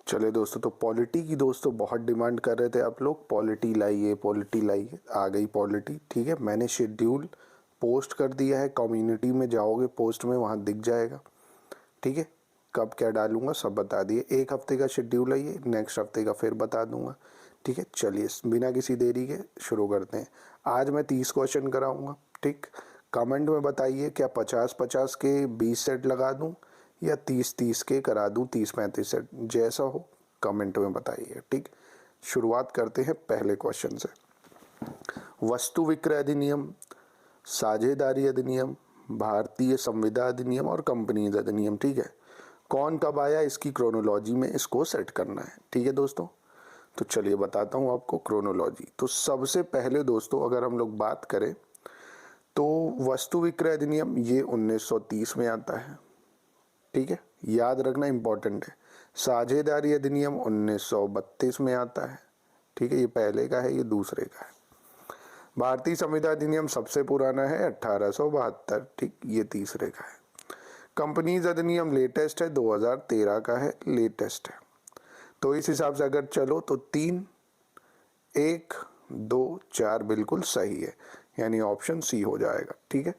चले दोस्तों, तो पॉलिटी की दोस्तों बहुत डिमांड कर रहे थे आप लोग, पॉलिटी लाइए पॉलिटी लाइए। आ गई पॉलिटी, ठीक है। मैंने शेड्यूल पोस्ट कर दिया है, कम्युनिटी में जाओगे पोस्ट में वहाँ दिख जाएगा, ठीक है। कब क्या डालूंगा सब बता दिए। एक हफ्ते का शेड्यूल है ये, नेक्स्ट हफ्ते का फिर बता दूंगा, ठीक है। चलिए बिना किसी देरी के शुरू करते हैं। आज मैं 30 क्वेश्चन कराऊंगा, ठीक। कमेंट में बताइए क्या 50-50 के 20 सेट लगा दूं या 30-30 के करा दूं 30-35 सेट, जैसा हो कमेंट में बताइए, ठीक। शुरुआत करते हैं पहले क्वेश्चन से। वस्तु विक्रय अधिनियम, साझेदारी अधिनियम, भारतीय संविदा अधिनियम और कंपनीज अधिनियम, ठीक है। कौन कब आया इसकी क्रोनोलॉजी में इसको सेट करना है, ठीक है दोस्तों। तो चलिए बताता हूँ आपको क्रोनोलॉजी। तो सबसे पहले दोस्तों अगर हम लोग बात करें तो वस्तु विक्रय अधिनियम ये 1930 में आता है, ठीक है, याद रखना इंपॉर्टेंट है। साझेदारी अधिनियम 1932 में आता है, ठीक है, ये पहले का है, ये दूसरे का है। भारतीय संविदा अधिनियम सबसे पुराना है 1872, ठीक, ये तीसरे का है। कंपनीज अधिनियम लेटेस्ट है, 2013 का है, लेटेस्ट है। तो इस हिसाब से अगर चलो तो 3, 1, 2, 4 बिल्कुल सही है, यानी ऑप्शन सी हो जाएगा, ठीक है।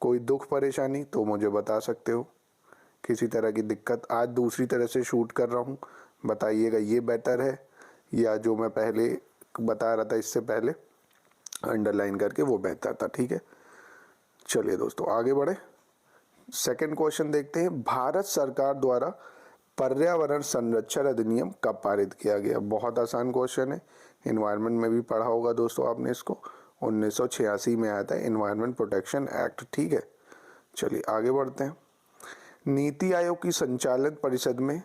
कोई दुख परेशानी तो मुझे बता सकते हो, किसी तरह की दिक्कत। आज दूसरी तरह से शूट कर रहा हूँ, बताइएगा ये बेटर है या जो मैं पहले बता रहा था इससे पहले अंडरलाइन करके वो बेहतर था, ठीक है। चलिए दोस्तों आगे बढ़े। सेकंड क्वेश्चन देखते हैं। भारत सरकार द्वारा पर्यावरण संरक्षण अधिनियम कब पारित किया गया? बहुत आसान क्वेश्चन है, इन्वायरमेंट में भी पढ़ा होगा दोस्तों आपने इसको। 1986 में आया था इन्वायरमेंट प्रोटेक्शन एक्ट, ठीक है। चलिए आगे बढ़ते हैं। नीति आयोग की संचालन परिषद में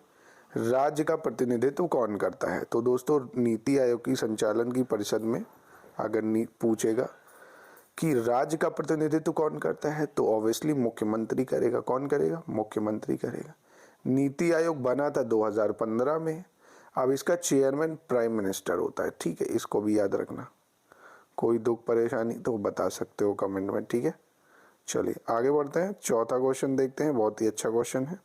राज्य का प्रतिनिधित्व कौन करता है? तो दोस्तों नीति आयोग की संचालन की परिषद में अगर पूछेगा कि राज्य का प्रतिनिधित्व कौन करता है तो ऑब्वियसली मुख्यमंत्री करेगा। कौन करेगा? मुख्यमंत्री करेगा। नीति आयोग बना था 2015 में। अब इसका चेयरमैन प्राइम मिनिस्टर होता है, ठीक है, इसको भी याद रखना। कोई दुख परेशानी तो बता सकते हो कमेंट में, ठीक है। चलिए आगे बढ़ते हैं। चौथा क्वेश्चन देखते हैं, बहुत ही अच्छा क्वेश्चन है।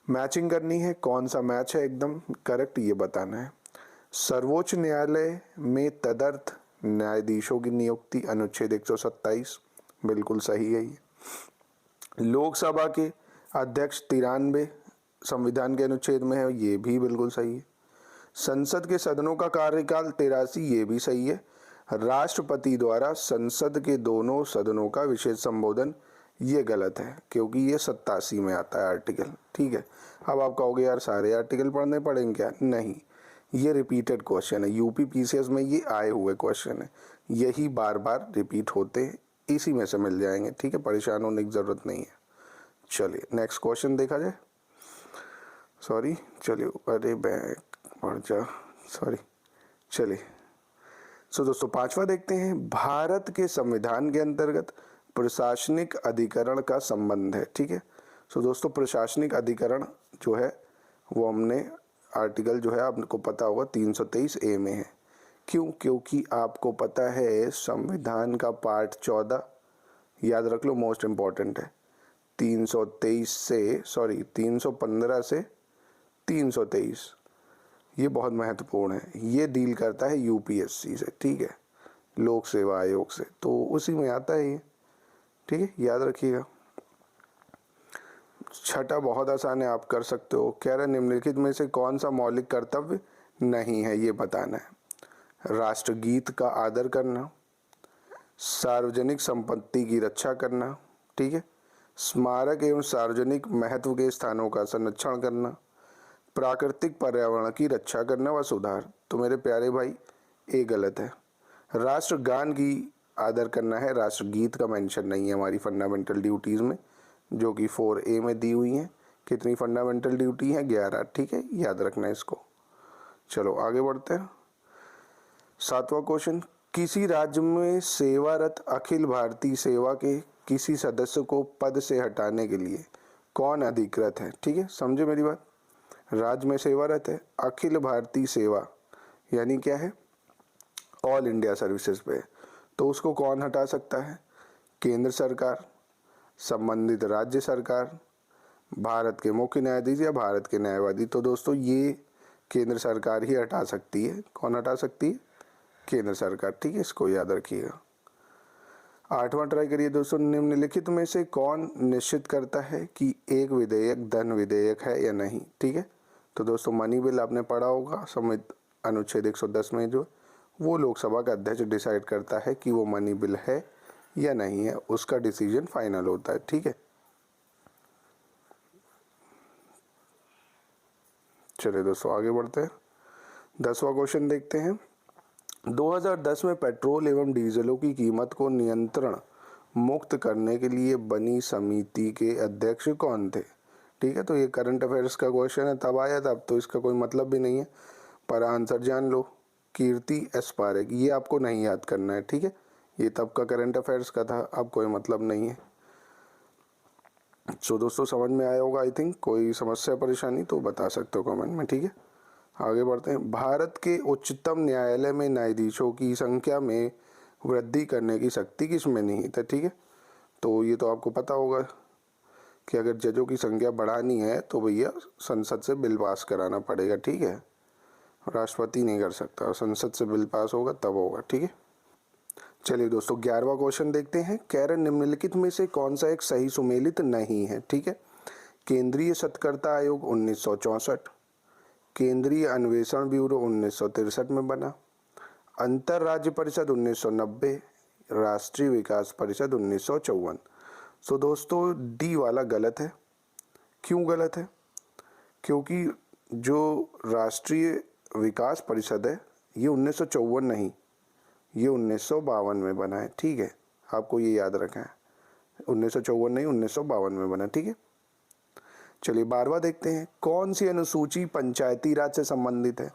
मैचिंग करनी है, कौन सा मैच है एकदम करेक्ट ये बताना है। सर्वोच्च न्यायालय में तदर्थ न्यायाधीशों की नियुक्ति, अनुच्छेद 127 बिल्कुल सही है ये। लोकसभा के अध्यक्ष 93 संविधान के अनुच्छेद में है, ये भी बिल्कुल सही है। संसद के सदनों का कार्यकाल 83, ये भी सही है। राष्ट्रपति द्वारा संसद के दोनों सदनों का विशेष संबोधन, ये गलत है क्योंकि ये 87 में आता है आर्टिकल, ठीक है। अब आप कहोगे यार सारे आर्टिकल पढ़ने पड़ेंगे क्या? नहीं, ये रिपीटेड क्वेश्चन है, यूपी पीसीएस में ये आए हुए क्वेश्चन है, यही बार बार रिपीट होते हैं, इसी में से मिल जाएंगे, ठीक है, परेशान होने की ज़रूरत नहीं है। चलिए नेक्स्ट क्वेश्चन देखा जाए। सॉरी, चलिए अरे बैक बढ़ जा, सॉरी। चलिए सो दोस्तों पांचवा देखते हैं। भारत के संविधान के अंतर्गत प्रशासनिक अधिकरण का संबंध है, ठीक है। सो दोस्तों प्रशासनिक अधिकरण जो है वो हमने आर्टिकल जो है आपको पता होगा 323A में है। क्यों? क्योंकि आपको पता है संविधान का पार्ट 14 याद रख लो, मोस्ट इम्पॉर्टेंट है। 315 से 323 ये बहुत महत्वपूर्ण है, ये डील करता है यूपीएससी से, ठीक है, लोक सेवा आयोग से, तो उसी में आता है ये, ठीक है, याद रखिएगा। छठा बहुत आसान है, आप कर सकते हो। कह रहे निम्नलिखित में से कौन सा मौलिक कर्तव्य नहीं है, ये बताना है। राष्ट्रगीत का आदर करना, सार्वजनिक संपत्ति की रक्षा करना, ठीक है, स्मारक एवं सार्वजनिक महत्व के स्थानों का संरक्षण करना, प्राकृतिक पर्यावरण की रक्षा करना व सुधार। तो मेरे प्यारे भाई ये गलत है। राष्ट्रगान की आदर करना है, राष्ट्रगीत का मेंशन नहीं है हमारी फंडामेंटल ड्यूटीज़ में, जो कि 4A में दी हुई हैं। कितनी फंडामेंटल ड्यूटी है? 11, ठीक है, याद रखना इसको। चलो आगे बढ़ते हैं। सातवां क्वेश्चन। किसी राज्य में सेवारत अखिल भारतीय सेवा के किसी सदस्य को पद से हटाने के लिए कौन अधिकृत है? ठीक है, समझे मेरी बात। राज्य में सेवारत है, अखिल भारतीय सेवा यानी क्या है? ऑल इंडिया सर्विसेज पे, तो उसको कौन हटा सकता है? केंद्र सरकार, संबंधित राज्य सरकार, भारत के मुख्य न्यायाधीश या भारत के न्यायवादी। तो दोस्तों ये केंद्र सरकार ही हटा सकती है। कौन हटा सकती है? केंद्र सरकार। ठीक है, इसको याद रखिएगा। 8वां ट्राई करिए दोस्तों। निम्नलिखित में से कौन निश्चित करता है कि एक विधेयक धन विधेयक है या नहीं? ठीक है, तो दोस्तों मनी बिल आपने पढ़ा होगा, संविधान अनुच्छेद 110 में जो वो लोकसभा का अध्यक्ष डिसाइड करता है कि वो मनी बिल है या नहीं है, उसका डिसीजन फाइनल होता है। ठीक है, चलिए दोस्तों आगे बढ़ते हैं। 10वां क्वेश्चन देखते हैं। 2010 में पेट्रोल एवं डीजलों की कीमत को नियंत्रण मुक्त करने के लिए बनी समिति के अध्यक्ष कौन थे? ठीक है, तो ये करंट अफेयर्स का क्वेश्चन है, तब आया था, अब तो इसका कोई मतलब भी नहीं है, पर आंसर जान लो। कीर्ति एस पारेख। ये आपको नहीं याद करना है। ठीक है, ये तब का करंट अफेयर्स का था, अब कोई मतलब नहीं है। सो दोस्तों समझ में आया होगा आई थिंक। कोई समस्या परेशानी तो बता सकते हो कमेंट में। ठीक है, आगे बढ़ते हैं। भारत के उच्चतम न्यायालय में न्यायाधीशों की संख्या में वृद्धि करने की शक्ति किस में निहित है? ठीक है, तो ये तो आपको पता होगा कि अगर जजों की संख्या बढ़ानी है तो भैया संसद से बिल पास कराना पड़ेगा। ठीक है, राष्ट्रपति नहीं कर सकता, संसद से बिल पास होगा तब होगा। ठीक है, चलिए दोस्तों 11वां क्वेश्चन देखते हैं। कह रहे निम्नलिखित में से कौन सा एक सही सुमेलित नहीं है? ठीक है, केंद्रीय सत्कर्ता आयोग 1964, केंद्रीय अन्वेषण ब्यूरो 1963 में बना, अंतर राज्य परिषद 1990, राष्ट्रीय विकास परिषद 1954। सो दोस्तों डी वाला गलत है। क्यों गलत है? क्योंकि जो राष्ट्रीय विकास परिषद है ये 1954 नहीं, ये 1952 में बना है। ठीक है, आपको ये याद रखना है, 1954 नहीं 1952 में बना। ठीक है, चलिए 12वां देखते हैं। कौन सी अनुसूची पंचायती राज से संबंधित है?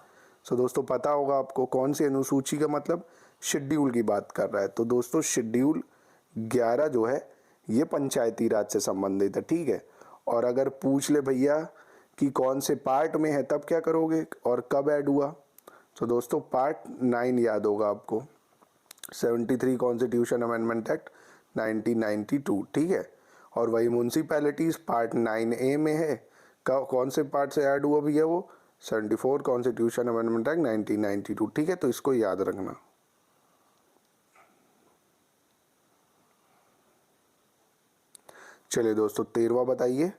सो दोस्तों पता होगा आपको कौन सी अनुसूची का मतलब शेड्यूल की बात कर रहा है। तो दोस्तों शेड्यूल 11 जो है ये पंचायती राज से संबंधित है। ठीक है, और अगर पूछ ले भैया कि कौन से पार्ट में है तब क्या करोगे और कब ऐड हुआ? तो दोस्तों पार्ट 9 याद होगा आपको, 73 कॉन्स्टिट्यूशन अमेंडमेंट एक्ट 1992। ठीक है, और वही म्यूनसिपैलिटीज पार्ट 9A में है। कौन से पार्ट से ऐड हुआ भैया? वो 74 कॉन्स्टिट्यूशन अमेंडमेंट एक्ट 1992। ठीक है, तो इसको याद रखना। चलिए दोस्तों 13वां बताइए।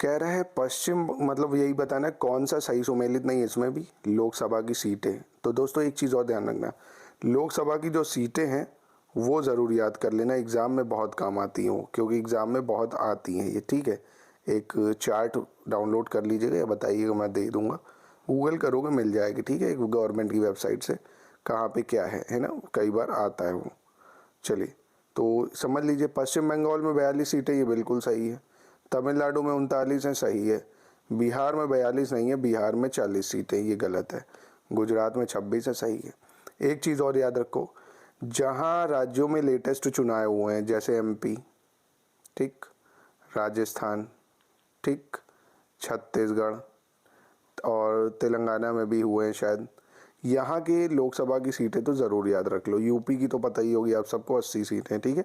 कह रहा है पश्चिम, मतलब यही बताना है कौन सा सही सुमेलित नहीं है इसमें भी, लोकसभा की सीटें। तो दोस्तों एक चीज़ और ध्यान रखना, लोकसभा की जो सीटें हैं वो ज़रूर याद कर लेना, एग्ज़ाम में बहुत काम आती हैं, क्योंकि एग्ज़ाम में बहुत आती हैं ये। ठीक है, एक चार्ट डाउनलोड कर लीजिएगा या बताइएगा, मैं दे दूँगा, गूगल करोगे मिल जाएगी। ठीक है, एक गवर्नमेंट की वेबसाइट से कहाँ पे क्या है ना, कई बार आता है वो। चलिए तो समझ लीजिए, पश्चिम बंगाल में 42 सीटें, ये बिल्कुल सही है। तमिलनाडु में 39 है, सही है। बिहार में 42 नहीं है, बिहार में 40 सीटें, ये गलत है। गुजरात में 26 है, सही है। एक चीज़ और याद रखो, जहाँ राज्यों में लेटेस्ट चुनाव हुए हैं जैसे MP, ठीक, राजस्थान, ठीक, छत्तीसगढ़ और तेलंगाना में भी हुए हैं शायद, यहाँ के लोकसभा की सीटें तो ज़रूर याद रख लो। यूपी की तो पता ही होगी आप सबको, 80 सीटें। ठीक है,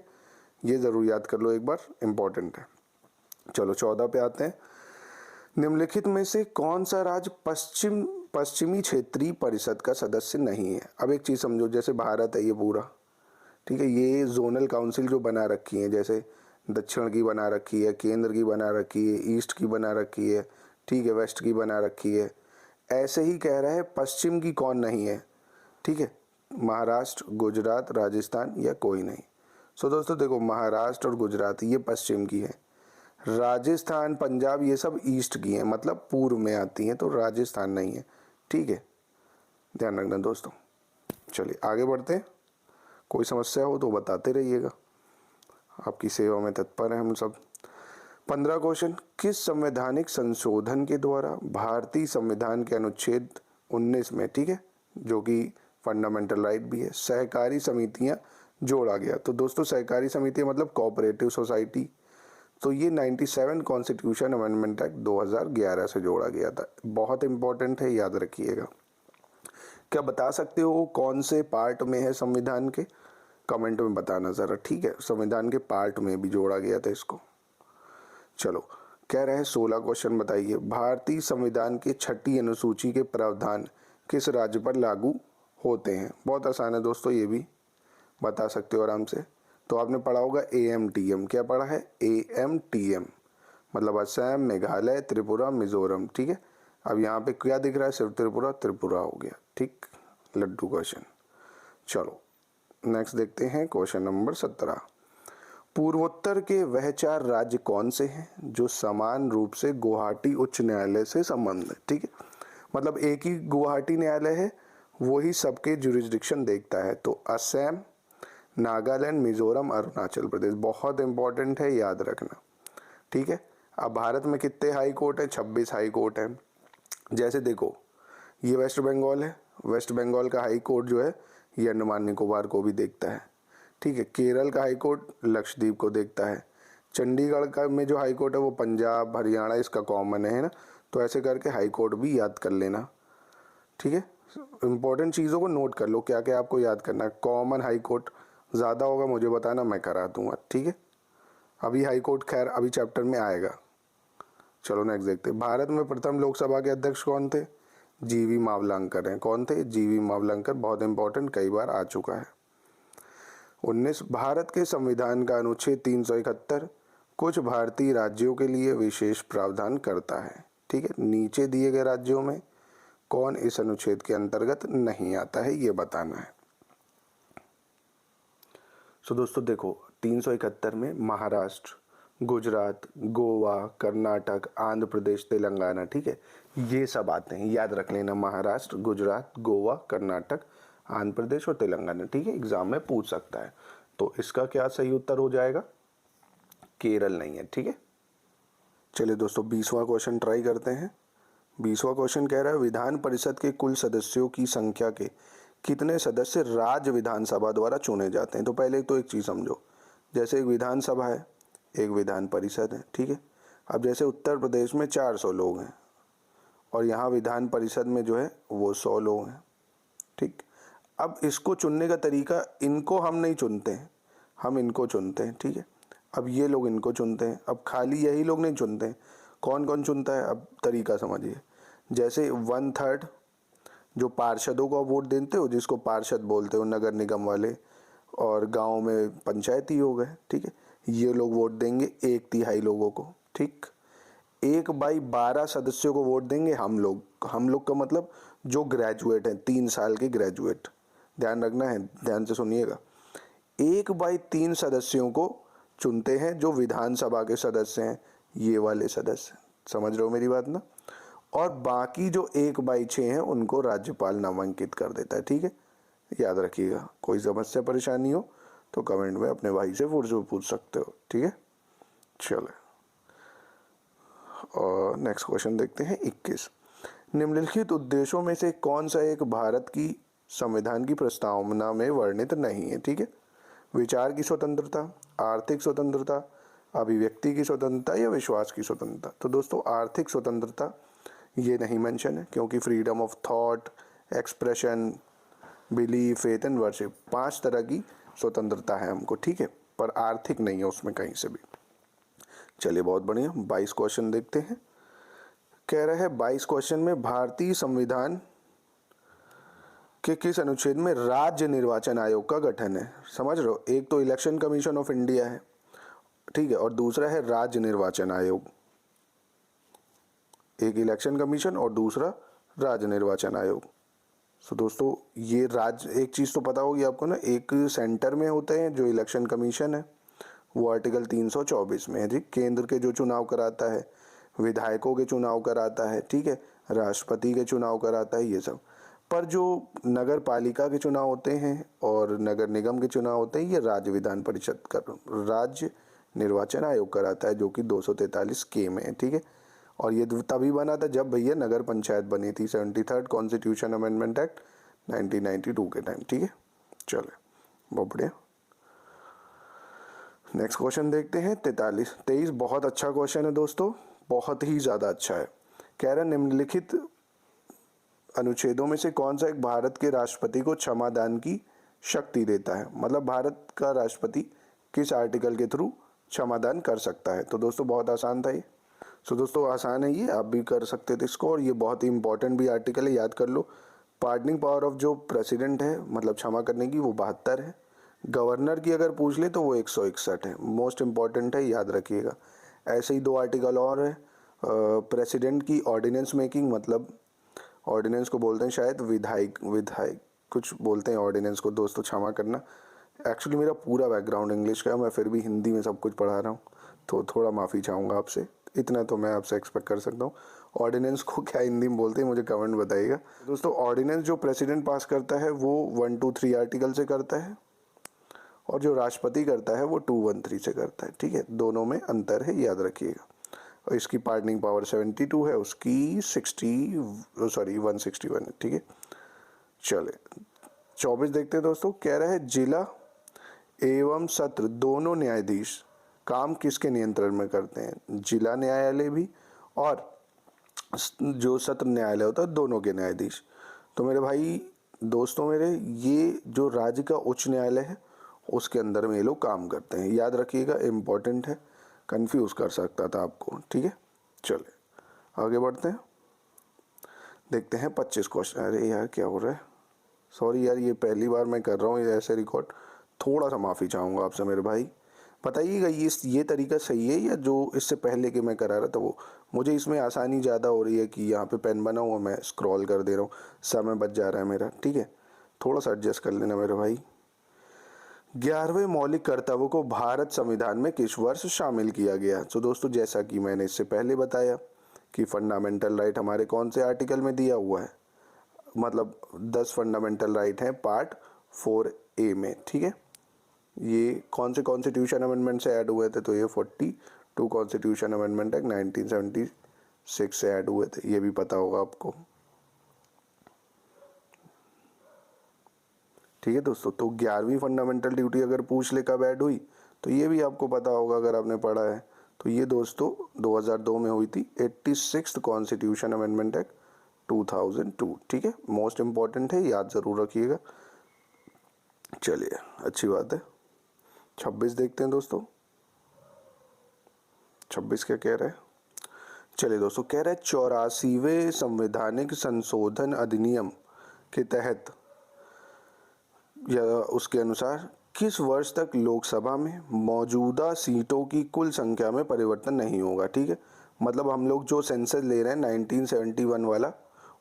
ये ज़रूर याद कर लो एक बार, इम्पोर्टेंट है। चलो 14 पे आते हैं। निम्नलिखित में से कौन सा राज्य पश्चिमी क्षेत्रीय परिषद का सदस्य नहीं है? अब एक चीज़ समझो, जैसे भारत है ये पूरा, ठीक है, ये जोनल काउंसिल जो बना रखी है, जैसे दक्षिण की बना रखी है, केंद्र की बना रखी है, ईस्ट की बना रखी है, ठीक है, वेस्ट की बना रखी है, ऐसे ही कह रहा है पश्चिम की कौन नहीं है? ठीक है, महाराष्ट्र, गुजरात, राजस्थान या कोई नहीं। सो दोस्तों देखो, महाराष्ट्र और गुजरात ये पश्चिम की है, राजस्थान, पंजाब ये सब ईस्ट की हैं, मतलब पूर्व में आती हैं, तो राजस्थान नहीं है। ठीक है, ध्यान रखना दोस्तों। चलिए आगे बढ़ते हैं, कोई समस्या हो तो बताते रहिएगा, आपकी सेवा में तत्पर है हम सब। 15 क्वेश्चन। किस संवैधानिक संशोधन के द्वारा भारतीय संविधान के अनुच्छेद 19 में, ठीक है, जो कि फंडामेंटल राइट भी है, सहकारी समितियां जोड़ा गया? तो दोस्तों सहकारी समितियां मतलब कोऑपरेटिव सोसाइटी, तो ये 97 कॉन्स्टिट्यूशन अमेंडमेंट एक्ट 2011 से जोड़ा गया था। बहुत इंपॉर्टेंट है, याद रखिएगा। क्या बता सकते हो कौन से पार्ट में है संविधान के? कमेंट में बताना ज़रा, ठीक है, संविधान के पार्ट में भी जोड़ा गया था इसको। चलो कह रहे हैं 16 क्वेश्चन बताइए, भारतीय संविधान के 6ठी अनुसूची के प्रावधान किस राज्य पर लागू होते हैं। बहुत आसान है दोस्तों, ये भी बता सकते हो आराम से। तो आपने पढ़ा होगा AMTM, क्या पढ़ा है AMTM, मतलब असम, मेघालय, त्रिपुरा, मिजोरम। ठीक है, अब यहाँ पे क्या दिख रहा है, सिर्फ त्रिपुरा, त्रिपुरा हो गया। ठीक, लड्डू क्वेश्चन। चलो नेक्स्ट देखते हैं क्वेश्चन नंबर 17। पूर्वोत्तर के वह 4 राज्य कौन से हैं जो समान रूप से गुवाहाटी उच्च न्यायालय से संबंधित है। ठीक है, मतलब एक ही गुवाहाटी न्यायालय है, वही सबके जुरिस्डिक्शन देखता है। तो असम, नागालैंड, मिजोरम, अरुणाचल प्रदेश। बहुत इंपॉर्टेंट है, याद रखना। ठीक है, अब भारत में कितने हाई कोर्ट है, 26 हाई कोर्ट है। जैसे देखो, ये वेस्ट बंगाल है, वेस्ट बंगाल का हाई कोर्ट जो है ये अंडमान निकोबार को भी देखता है। ठीक है, केरल का हाई कोर्ट लक्षद्वीप को देखता है। चंडीगढ़ का में जो हाई कोर्ट है वो पंजाब, हरियाणा इसका कॉमन है ना। तो ऐसे करके हाई कोर्ट भी याद कर लेना। ठीक है, इंपॉर्टेंट चीज़ों को नोट कर लो, क्या क्या आपको याद करना है। कॉमन हाई कोर्ट ज़्यादा होगा मुझे बताना, मैं करा दूंगा। ठीक है, अभी हाई कोर्ट खैर अभी चैप्टर में आएगा। चलो नेक्स्ट देखते हैं। भारत में प्रथम लोकसभा के अध्यक्ष कौन थे। जीवी मावलंकर हैं। कौन थे, जीवी मावलंकर। बहुत इंपॉर्टेंट, कई बार आ चुका है। 19 भारत के संविधान का अनुच्छेद 371 कुछ भारतीय राज्यों के लिए विशेष प्रावधान करता है। ठीक है, नीचे दिए गए राज्यों में कौन इस अनुच्छेद के अंतर्गत नहीं आता है, ये बताना है। सो दोस्तों देखो, 371 में महाराष्ट्र, गुजरात, गोवा, कर्नाटक, आंध्र प्रदेश, तेलंगाना, ठीक है, ये सब आते हैं। याद रख लेना, महाराष्ट्र, गुजरात, गोवा, कर्नाटक, आंध्र प्रदेश और तेलंगाना। ठीक है, एग्जाम में पूछ सकता है। तो इसका क्या सही उत्तर हो जाएगा, केरल नहीं है। ठीक है, चलिए दोस्तों 20वां क्वेश्चन ट्राई करते हैं। 20वां क्वेश्चन कह रहा है, विधान परिषद के कुल सदस्यों की संख्या के कितने सदस्य राज्य विधानसभा द्वारा चुने जाते हैं। तो पहले तो एक चीज़ समझो, जैसे एक विधानसभा है, एक विधान परिषद है। ठीक है, अब जैसे उत्तर प्रदेश में 400 लोग हैं और यहाँ विधान परिषद में जो है वो 100 लोग हैं। ठीक, अब इसको चुनने का तरीका, इनको हम नहीं चुनते हैं, हम इनको चुनते हैं। ठीक है, अब ये लोग इनको चुनते हैं। अब खाली यही लोग नहीं चुनते हैं, कौन कौन चुनता है, अब तरीका समझिए। जैसे 1/3 जो पार्षदों को वोट देते हो, जिसको पार्षद बोलते हो, नगर निगम वाले, और गांव में पंचायती हो गए। ठीक है, ये लोग वोट देंगे 1/3 लोगों को। ठीक, 1/12 सदस्यों को वोट देंगे हम लोग। हम लोग का मतलब जो ग्रेजुएट हैं, 3 साल के ग्रेजुएट, ध्यान रखना है, ध्यान से सुनिएगा। 1/3 सदस्यों को चुनते हैं जो विधानसभा के सदस्य हैं, ये वाले सदस्य, समझ रहे हो मेरी बात ना। और बाकी जो 1/6 हैं उनको राज्यपाल नामांकित कर देता है। ठीक है, याद रखिएगा। कोई समस्या परेशानी हो तो कमेंट में अपने भाई से पूछ सकते हो। ठीक है, चलो और नेक्स्ट क्वेश्चन देखते हैं 21। निम्नलिखित उद्देश्यों में से कौन सा एक भारत की संविधान की प्रस्तावना में वर्णित नहीं है। ठीक है, विचार की स्वतंत्रता, आर्थिक स्वतंत्रता, अभिव्यक्ति की स्वतंत्रता या विश्वास की स्वतंत्रता। तो दोस्तों आर्थिक स्वतंत्रता ये नहीं मेंशन है, क्योंकि freedom of thought, expression, belief, faith and worship, 5 तरह की स्वतंत्रता है हमको। ठीक है, पर आर्थिक नहीं है उसमें कहीं से भी। चलिए बहुत बढ़िया, 22 क्वेश्चन देखते हैं। कह रहा है 22 क्वेश्चन में भारतीय संविधान के किस अनुच्छेद में राज्य निर्वाचन आयोग का गठन है। समझ रहे हो, एक तो इलेक्शन कमीशन ऑफ इंडिया है, ठीक है, और दूसरा है राज्य निर्वाचन आयोग। एक इलेक्शन कमीशन और दूसरा राज्य निर्वाचन आयोग। तो दोस्तों ये राज्य, एक चीज़ तो पता होगी आपको ना, एक सेंटर में होते हैं जो इलेक्शन कमीशन है, वो आर्टिकल 324 में है जी, केंद्र के जो चुनाव कराता है, विधायकों के चुनाव कराता है, ठीक है, राष्ट्रपति के चुनाव कराता है, ये सब। पर जो नगर पालिका के चुनाव होते हैं और नगर निगम के चुनाव होते हैं, ये राज्य विधान परिषद का राज्य निर्वाचन आयोग कराता है, जो कि 243 के में है। ठीक है, और ये तभी बना था जब भैया नगर पंचायत बनी थी, 73rd कॉन्स्टिट्यूशन अमेंडमेंट एक्ट 1992 के टाइम। ठीक है, चले बहुत बढ़िया। नेक्स्ट क्वेश्चन देखते हैं 23 बहुत अच्छा क्वेश्चन है दोस्तों, बहुत ही ज़्यादा अच्छा है। कह रहा निम्नलिखित अनुच्छेदों में से कौन सा एक भारत के राष्ट्रपति को क्षमादान की शक्ति देता है। मतलब भारत का राष्ट्रपति किस आर्टिकल के थ्रू क्षमादान कर सकता है। तो दोस्तों बहुत आसान था ये। सो दोस्तों आसान है ये, आप भी कर सकते थे इसको, और ये बहुत ही इंपॉर्टेंट भी आर्टिकल है, याद कर लो। पार्डनिंग पावर ऑफ जो प्रेसिडेंट है, मतलब क्षमा करने की, वो 72 है। गवर्नर की अगर पूछ ले तो वो 161 है। मोस्ट इम्पॉर्टेंट है, याद रखिएगा। ऐसे ही 2 आर्टिकल और है। प्रेसिडेंट की ऑर्डिनेंस मेकिंग, मतलब ऑर्डिनेंस को बोलते हैं शायद विधायक, कुछ बोलते हैं ऑर्डिनेंस को, दोस्तों क्षमा करना। एक्चुअली मेरा पूरा बैकग्राउंड इंग्लिश का है, मैं फिर भी हिंदी में सब कुछ पढ़ा रहा हूँ, तो थोड़ा माफ़ी चाहूँगा आपसे। इतना तो मैं आपसे एक्सपेक्ट कर सकता हूँ। ऑर्डिनेंस को क्या हिंदी में बोलते हैं मुझे कमेंट बताइएगा। दोस्तों ऑर्डिनेंस जो प्रेसिडेंट पास करता है वो 123 आर्टिकल से करता है, और जो राष्ट्रपति करता है वो 213 से करता है। ठीक है, दोनों में अंतर है, याद रखिएगा। और इसकी पार्डनिंग पावर 72 है, उसकी 161 है। ठीक है, चले 24 देखते हैं दोस्तों। कह रहा है जिला एवं सत्र दोनों न्यायाधीश काम किसके नियंत्रण में करते हैं? जिला न्यायालय भी और जो सत्र न्यायालय होता है, दोनों के न्यायाधीश। तो मेरे भाई दोस्तों मेरे, ये जो राज्य का उच्च न्यायालय है उसके अंदर में ये लोग काम करते हैं, याद रखिएगा, इम्पोर्टेंट है, कंफ्यूज कर सकता था आपको। ठीक है, चले आगे बढ़ते हैं, देखते हैं 25 क्वेश्चन। अरे यार क्या हो रहा है, सॉरी यार, ये पहली बार मैं कर रहा हूँ ये ऐसे रिकॉर्ड, थोड़ा सा माफ़ी चाहूँगा आपसे मेरे भाई। बताइएगा ये तरीका सही है या जो इससे पहले के मैं करा रहा था वो? मुझे इसमें आसानी ज़्यादा हो रही है कि यहाँ पे पेन बना हुआ, मैं स्क्रॉल कर दे रहा हूँ, समय बच जा रहा है मेरा। ठीक है, थोड़ा सा एडजस्ट कर लेना मेरे भाई। 11वें मौलिक कर्तव्य को भारत संविधान में किस वर्ष शामिल किया गया? तो दोस्तों जैसा कि मैंने इससे पहले बताया कि फंडामेंटल राइट हमारे कौन से आर्टिकल में दिया हुआ है, मतलब 10 फंडामेंटल राइट हैं पार्ट 4A में। ठीक है, ये कौन से कॉन्स्टिट्यूशन अमेंडमेंट से ऐड हुए थे? तो ये 42 कॉन्स्टिट्यूशन अमेंडमेंट एक्ट 1976 से ऐड हुए थे, ये भी पता होगा आपको। ठीक है दोस्तों, तो 11वीं फंडामेंटल ड्यूटी अगर पूछ ले कब ऐड हुई तो ये भी आपको पता होगा अगर आपने पढ़ा है। तो ये दोस्तों 2002 में हुई थी, 86th कॉन्स्टिट्यूशन अमेंडमेंट एक्ट 2002। ठीक है, मोस्ट इम्पॉर्टेंट है, याद ज़रूर रखिएगा। चलिए अच्छी बात है। 26 देखते हैं दोस्तों, 26 क्या कह रहा है? चलिए दोस्तों, कह रहा है 84वें संवैधानिक संशोधन अधिनियम के तहत या उसके अनुसार किस वर्ष तक लोकसभा में मौजूदा सीटों की कुल संख्या में परिवर्तन नहीं होगा? ठीक है, मतलब हम लोग जो सेंसस ले रहे हैं 1971 वाला,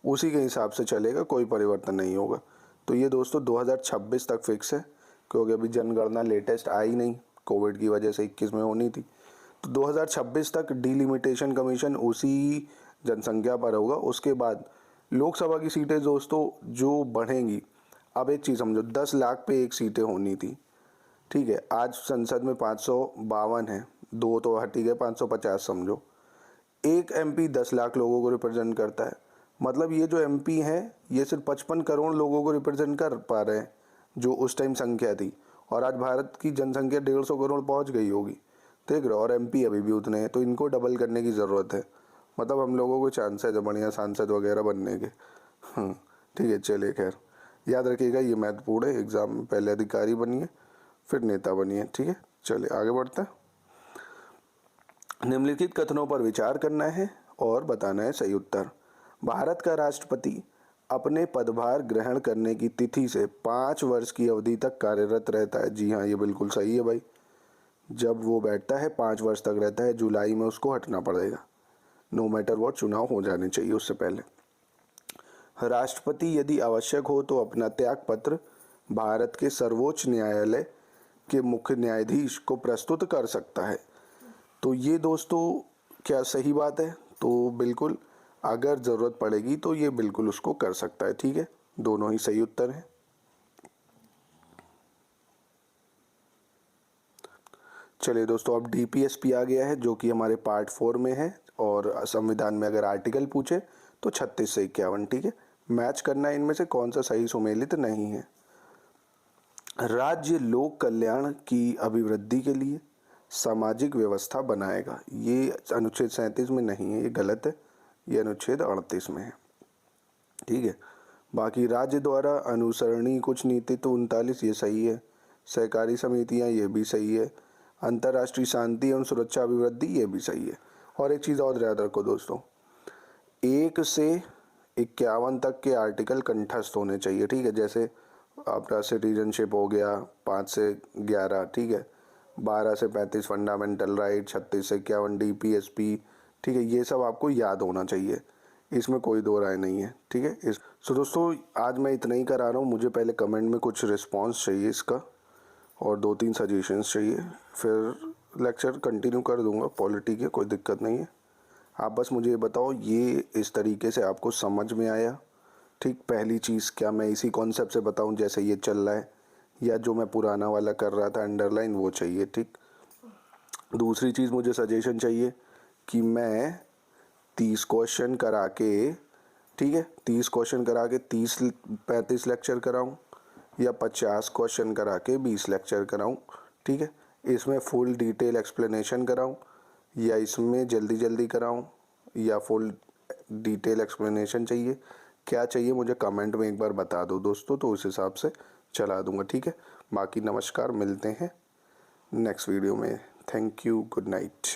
उसी के हिसाब से चलेगा, कोई परिवर्तन नहीं होगा। तो ये दोस्तों 2026 तक फिक्स है, क्योंकि अभी जनगणना लेटेस्ट आई नहीं, कोविड की वजह से 21 में होनी थी। तो 2026 तक डिलिमिटेशन कमीशन उसी जनसंख्या पर होगा। उसके बाद लोकसभा की सीटें दोस्तों जो बढ़ेंगी, अब एक चीज़ समझो, 10 लाख पे एक सीटें होनी थी। ठीक है, आज संसद में 552 है, 2 तो हट ही गए, 550 समझो। एक एमपी 10 लाख लोगों को रिप्रेजेंट करता है, मतलब ये जो एमपी हैं ये सिर्फ 55 करोड़ लोगों को रिप्रेजेंट कर पा रहे हैं, जो उस टाइम संख्या थी। और आज भारत की जनसंख्या 150 करोड़ पहुंच गई होगी, देख रहे हो, और एमपी अभी भी उतने हैं, तो इनको डबल करने की ज़रूरत है। मतलब हम लोगों को चांसेस है बढ़िया सांसद वगैरह बनने के। ठीक है, चलिए खैर, याद रखिएगा ये महत्वपूर्ण है, एग्ज़ाम में पहले अधिकारी बनिए फिर नेता बनिए। ठीक है, चलिए आगे बढ़ते हैं। निम्नलिखित कथनों पर विचार करना है और बताना है सही उत्तर। भारत का राष्ट्रपति अपने पदभार ग्रहण करने की तिथि से 5 वर्ष की अवधि तक कार्यरत रहता है। जी हाँ, ये बिल्कुल सही है भाई, जब वो बैठता है 5 वर्ष तक रहता है, जुलाई में उसको हटना पड़ेगा, नो मैटर व्हाट, चुनाव हो जाने चाहिए उससे पहले। राष्ट्रपति यदि आवश्यक हो तो अपना त्याग पत्र भारत के सर्वोच्च न्यायालय के मुख्य न्यायाधीश को प्रस्तुत कर सकता है। तो ये दोस्तों क्या सही बात है? तो बिल्कुल, अगर ज़रूरत पड़ेगी तो ये बिल्कुल उसको कर सकता है। ठीक है, दोनों ही सही उत्तर हैं। चलिए दोस्तों, अब डीपीएसपी आ गया है जो कि हमारे पार्ट 4 में है, और संविधान में अगर आर्टिकल पूछे तो 36 से 51। ठीक है, मैच करना है इनमें से कौन सा सही सुमेलित नहीं है। राज्य लोक कल्याण की अभिवृद्धि के लिए सामाजिक व्यवस्था बनाएगा, ये अनुच्छेद 37 में नहीं है, ये गलत है, ये अनुच्छेद 38 में है। ठीक है, बाकी राज्य द्वारा अनुसरणीय कुछ नीति तो 39, ये सही है। सहकारी समितियां, ये भी सही है। अंतर्राष्ट्रीय शांति एवं सुरक्षा अभिवृद्धि, ये भी सही है। और एक चीज़ और याद रखो दोस्तों, 1 से 51 तक के आर्टिकल कंठस्थ होने चाहिए, ठीक है। जैसे आपका सिटीजनशिप हो गया 5 से 11, ठीक है, 12 से 35 फंडामेंटल राइट, 36 से 51 DPSP, ठीक है। ये सब आपको याद होना चाहिए, इसमें कोई दो राय नहीं है, ठीक है। सो दोस्तों आज मैं इतना ही करा रहा हूँ, मुझे पहले कमेंट में कुछ रिस्पॉन्स चाहिए इसका और 2-3 सजेशंस चाहिए, फिर लेक्चर कंटिन्यू कर दूंगा पॉलिटी के, कोई दिक्कत नहीं है। आप बस मुझे ये बताओ ये इस तरीके से आपको समझ में आया, ठीक। पहली चीज़, क्या मैं इसी कॉन्सेप्ट से बताऊं जैसे ये चल रहा है, या जो मैं पुराना वाला कर रहा था अंडरलाइन वो चाहिए, ठीक। दूसरी चीज़, मुझे सजेशन चाहिए कि मैं 30 क्वेश्चन करा के, ठीक है, 30 क्वेश्चन करा के 30-35 लेक्चर कराऊं, या 50 क्वेश्चन करा के 20 लेक्चर कराऊं, ठीक है। इसमें फुल डिटेल एक्सप्लेनेशन कराऊं या इसमें जल्दी जल्दी कराऊं, या फुल डिटेल एक्सप्लेनेशन चाहिए, क्या चाहिए मुझे कमेंट में एक बार बता दो दोस्तों, तो उस हिसाब से चला दूंगा, ठीक है। बाकी नमस्कार, मिलते हैं नेक्स्ट वीडियो में। Thank you, good night.